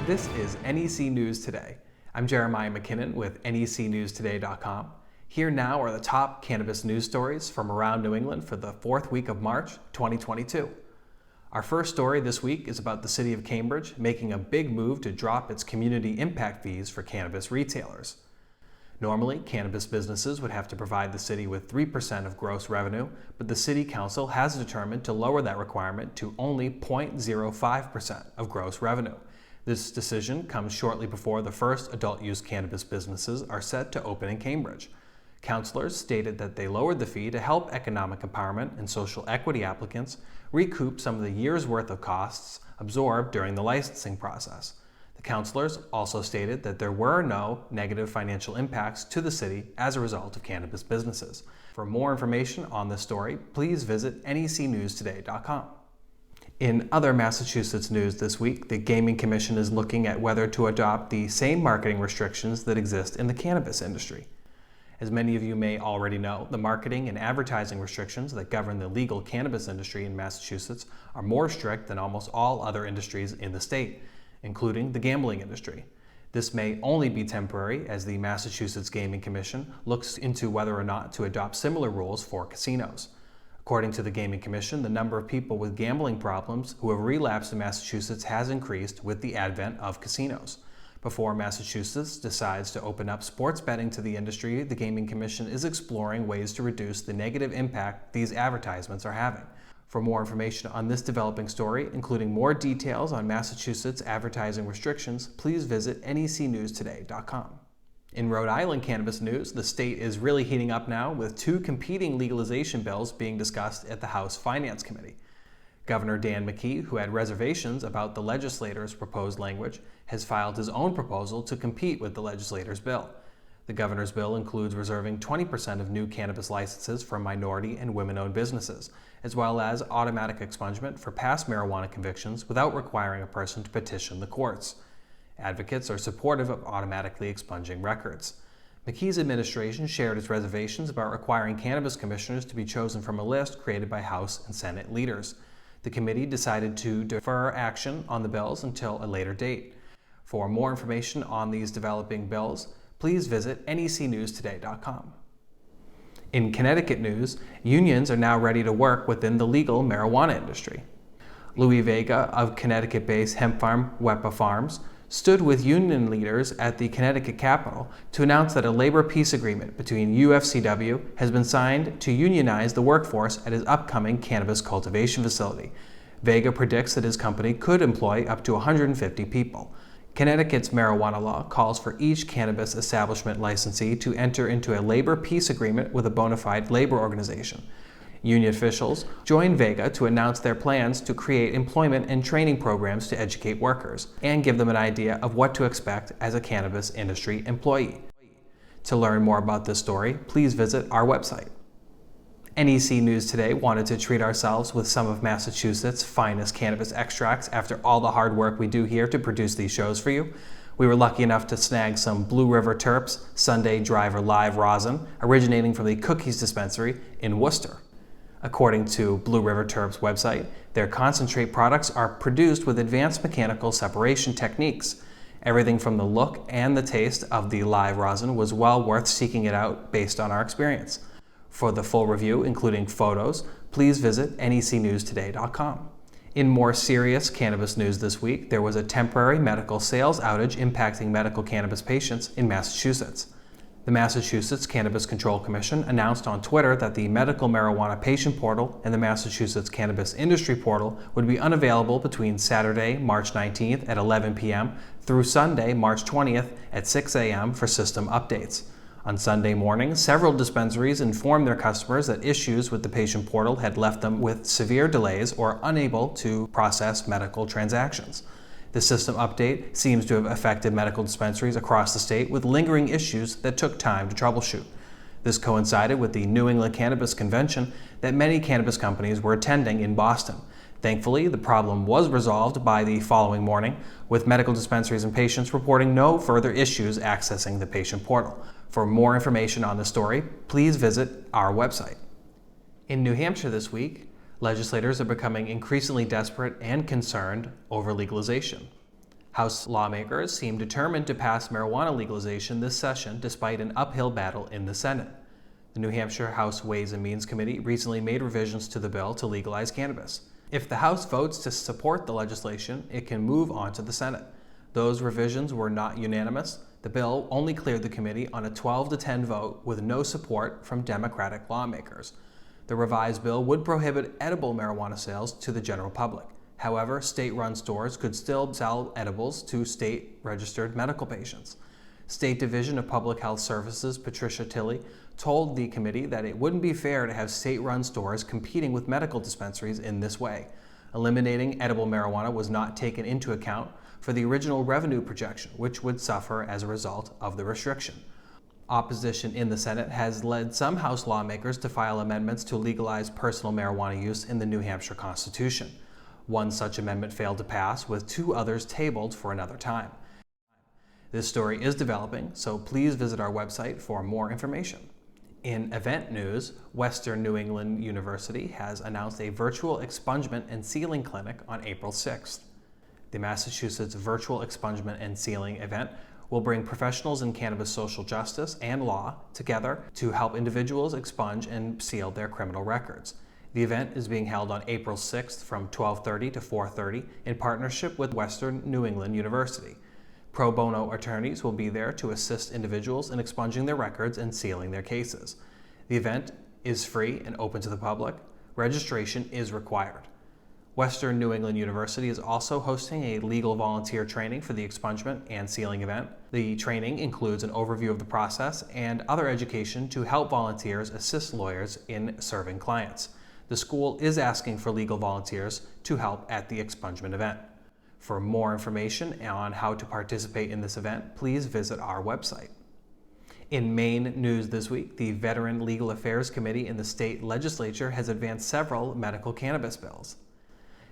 This is NEC News Today. I'm Jeremiah McKinnon with necnewstoday.com. Here now are the top cannabis news stories from around New England for the fourth week of March 2022. Our first story this week is about the city of Cambridge making a big move to drop its community impact fees for cannabis retailers. Normally, cannabis businesses would have to provide the city with 3% of gross revenue, but the City Council has determined to lower that requirement to only 0.05% of gross revenue. This decision comes shortly before the first adult-use cannabis businesses are set to open in Cambridge. Councilors stated that they lowered the fee to help economic empowerment and social equity applicants recoup some of the year's worth of costs absorbed during the licensing process. The councilors also stated that there were no negative financial impacts to the city as a result of cannabis businesses. For more information on this story, please visit necnewstoday.com. In other Massachusetts news this week, the Gaming Commission is looking at whether to adopt the same marketing restrictions that exist in the cannabis industry. As many of you may already know, the marketing and advertising restrictions that govern the legal cannabis industry in Massachusetts are more strict than almost all other industries in the state, including the gambling industry. This may only be temporary as the Massachusetts Gaming Commission looks into whether or not to adopt similar rules for casinos. According to the Gaming Commission, the number of people with gambling problems who have relapsed in Massachusetts has increased with the advent of casinos. Before Massachusetts decides to open up sports betting to the industry, the Gaming Commission is exploring ways to reduce the negative impact these advertisements are having. For more information on this developing story, including more details on Massachusetts advertising restrictions, please visit necnewstoday.com. In Rhode Island cannabis news, the state is really heating up now with two competing legalization bills being discussed at the House Finance Committee. Governor Dan McKee, who had reservations about the legislators' proposed language, has filed his own proposal to compete with the legislators' bill. The governor's bill includes reserving 20% of new cannabis licenses for minority and women-owned businesses, as well as automatic expungement for past marijuana convictions without requiring a person to petition the courts. Advocates are supportive of automatically expunging records. McKee's administration shared its reservations about requiring cannabis commissioners to be chosen from a list created by House and Senate leaders. The committee decided to defer action on the bills until a later date. For more information on these developing bills, please visit necnewstoday.com. In Connecticut news, unions are now ready to work within the legal marijuana industry. Louis Vega of Connecticut-based hemp farm Wepa Farms stood with union leaders at the Connecticut Capitol to announce that a labor peace agreement between UFCW has been signed to unionize the workforce at his upcoming cannabis cultivation facility. Vega predicts that his company could employ up to 150 people. Connecticut's marijuana law calls for each cannabis establishment licensee to enter into a labor peace agreement with a bona fide labor organization. Union officials joined Vega to announce their plans to create employment and training programs to educate workers and give them an idea of what to expect as a cannabis industry employee. To learn more about this story, please visit our website. NEC News Today wanted to treat ourselves with some of Massachusetts' finest cannabis extracts after all the hard work we do here to produce these shows for you. We were lucky enough to snag some Blue River Terps Sundae Driver Live Rosin originating from the Cookies Dispensary in Worcester. According to Blue River Terps' website, their concentrate products are produced with advanced mechanical separation techniques. Everything from the look and the taste of the live rosin was well worth seeking it out based on our experience. For the full review, including photos, please visit necnewstoday.com. In more serious cannabis news this week, there was a temporary medical sales outage impacting medical cannabis patients in Massachusetts. The Massachusetts Cannabis Control Commission announced on Twitter that the Medical Marijuana Patient Portal and the Massachusetts Cannabis Industry Portal would be unavailable between Saturday, March 19th at 11 p.m. through Sunday, March 20th at 6 a.m. for system updates. On Sunday morning, several dispensaries informed their customers that issues with the patient portal had left them with severe delays or unable to process medical transactions. The system update seems to have affected medical dispensaries across the state with lingering issues that took time to troubleshoot. This coincided with the New England Cannabis Convention that many cannabis companies were attending in Boston. Thankfully, the problem was resolved by the following morning, with medical dispensaries and patients reporting no further issues accessing the patient portal. For more information on this story, please visit our website. In New Hampshire this week, legislators are becoming increasingly desperate and concerned over legalization. House lawmakers seem determined to pass marijuana legalization this session despite an uphill battle in the Senate. The New Hampshire House Ways and Means Committee recently made revisions to the bill to legalize cannabis. If the House votes to support the legislation, it can move on to the Senate. Those revisions were not unanimous. The bill only cleared the committee on a 12-10 vote with no support from Democratic lawmakers. The revised bill would prohibit edible marijuana sales to the general public. However, state-run stores could still sell edibles to state-registered medical patients. State Division of Public Health Services Patricia Tilley told the committee that it wouldn't be fair to have state-run stores competing with medical dispensaries in this way. Eliminating edible marijuana was not taken into account for the original revenue projection, which would suffer as a result of the restriction. Opposition in the Senate has led some House lawmakers to file amendments to legalize personal marijuana use in the New Hampshire Constitution. One such amendment failed to pass, with two others tabled for another time. This story is developing, so please visit our website for more information. In event news, Western New England University has announced a virtual expungement and sealing clinic on April 6th. The Massachusetts Virtual Expungement and Sealing event will bring professionals in cannabis social justice and law together to help individuals expunge and seal their criminal records. The event is being held on April 6th from 12:30 to 4:30 in partnership with Western New England University. Pro bono attorneys will be there to assist individuals in expunging their records and sealing their cases. The event is free and open to the public. Registration is required. Western New England University is also hosting a legal volunteer training for the expungement and sealing event. The training includes an overview of the process and other education to help volunteers assist lawyers in serving clients. The school is asking for legal volunteers to help at the expungement event. For more information on how to participate in this event, please visit our website. In Maine news this week, the Veteran Legal Affairs Committee in the state legislature has advanced several medical cannabis bills.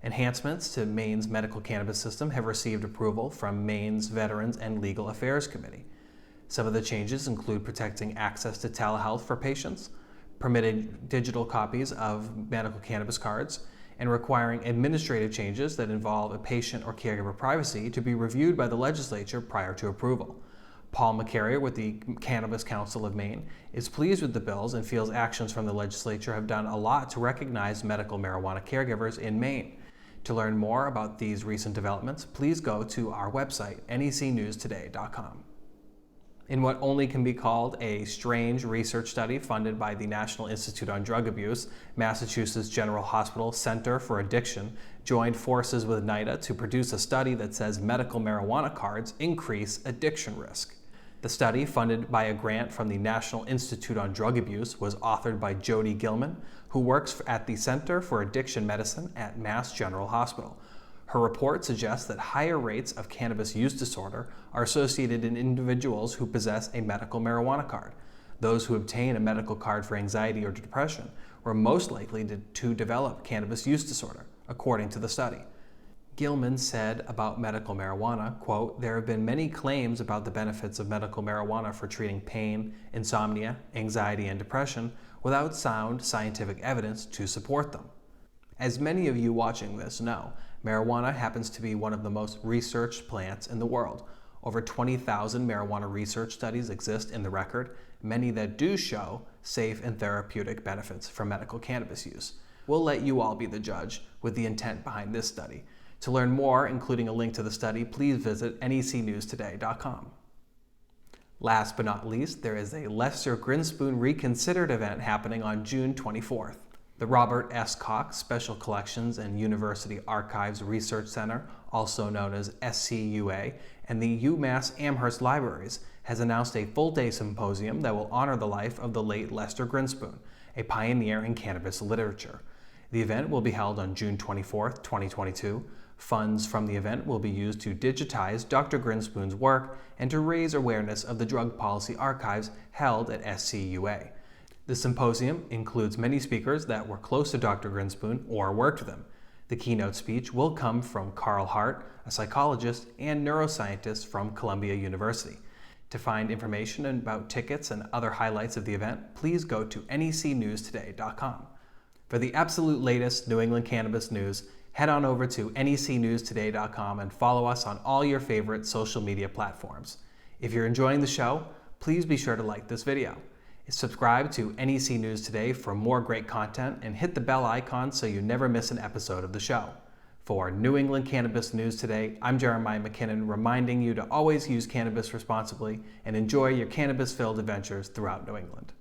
Enhancements to Maine's medical cannabis system have received approval from Maine's Veterans and Legal Affairs Committee. Some of the changes include protecting access to telehealth for patients, permitting digital copies of medical cannabis cards, and requiring administrative changes that involve a patient or caregiver privacy to be reviewed by the legislature prior to approval. Paul McCarrier with the Cannabis Council of Maine is pleased with the bills and feels actions from the legislature have done a lot to recognize medical marijuana caregivers in Maine. To learn more about these recent developments, please go to our website, necnewstoday.com. In what only can be called a strange research study funded by the National Institute on Drug Abuse, Massachusetts General Hospital Center for Addiction joined forces with NIDA to produce a study that says medical marijuana cards increase addiction risk. The study, funded by a grant from the National Institute on Drug Abuse, was authored by Jody Gilman, who works at the Center for Addiction Medicine at Mass General Hospital. Her report suggests that higher rates of cannabis use disorder are associated in individuals who possess a medical marijuana card. Those who obtain a medical card for anxiety or depression were most likely to develop cannabis use disorder, according to the study. Gilman said about medical marijuana, quote, "There have been many claims about the benefits of medical marijuana for treating pain, insomnia, anxiety, and depression without sound scientific evidence to support them." As many of you watching this know, marijuana happens to be one of the most researched plants in the world. Over 20,000 marijuana research studies exist in the record, many that do show safe and therapeutic benefits from medical cannabis use. We'll let you all be the judge with the intent behind this study. To learn more, including a link to the study, please visit necnewstoday.com. Last but not least, there is a Lester Grinspoon Reconsidered event happening on June 24th. The Robert S. Cox Special Collections and University Archives Research Center, also known as SCUA, and the UMass Amherst Libraries has announced a full-day symposium that will honor the life of the late Lester Grinspoon, a pioneer in cannabis literature. The event will be held on June 24th, 2022. Funds from the event will be used to digitize Dr. Grinspoon's work and to raise awareness of the drug policy archives held at SCUA. The symposium includes many speakers that were close to Dr. Grinspoon or worked with him. The keynote speech will come from Carl Hart, a psychologist and neuroscientist from Columbia University. To find information about tickets and other highlights of the event, please go to necnewstoday.com. For the absolute latest New England cannabis news, head on over to necnewstoday.com and follow us on all your favorite social media platforms. If you're enjoying the show, please be sure to like this video. Subscribe to NEC News Today for more great content and hit the bell icon so you never miss an episode of the show. For New England Cannabis News Today, I'm Jeremiah McKinnon, reminding you to always use cannabis responsibly and enjoy your cannabis-filled adventures throughout New England.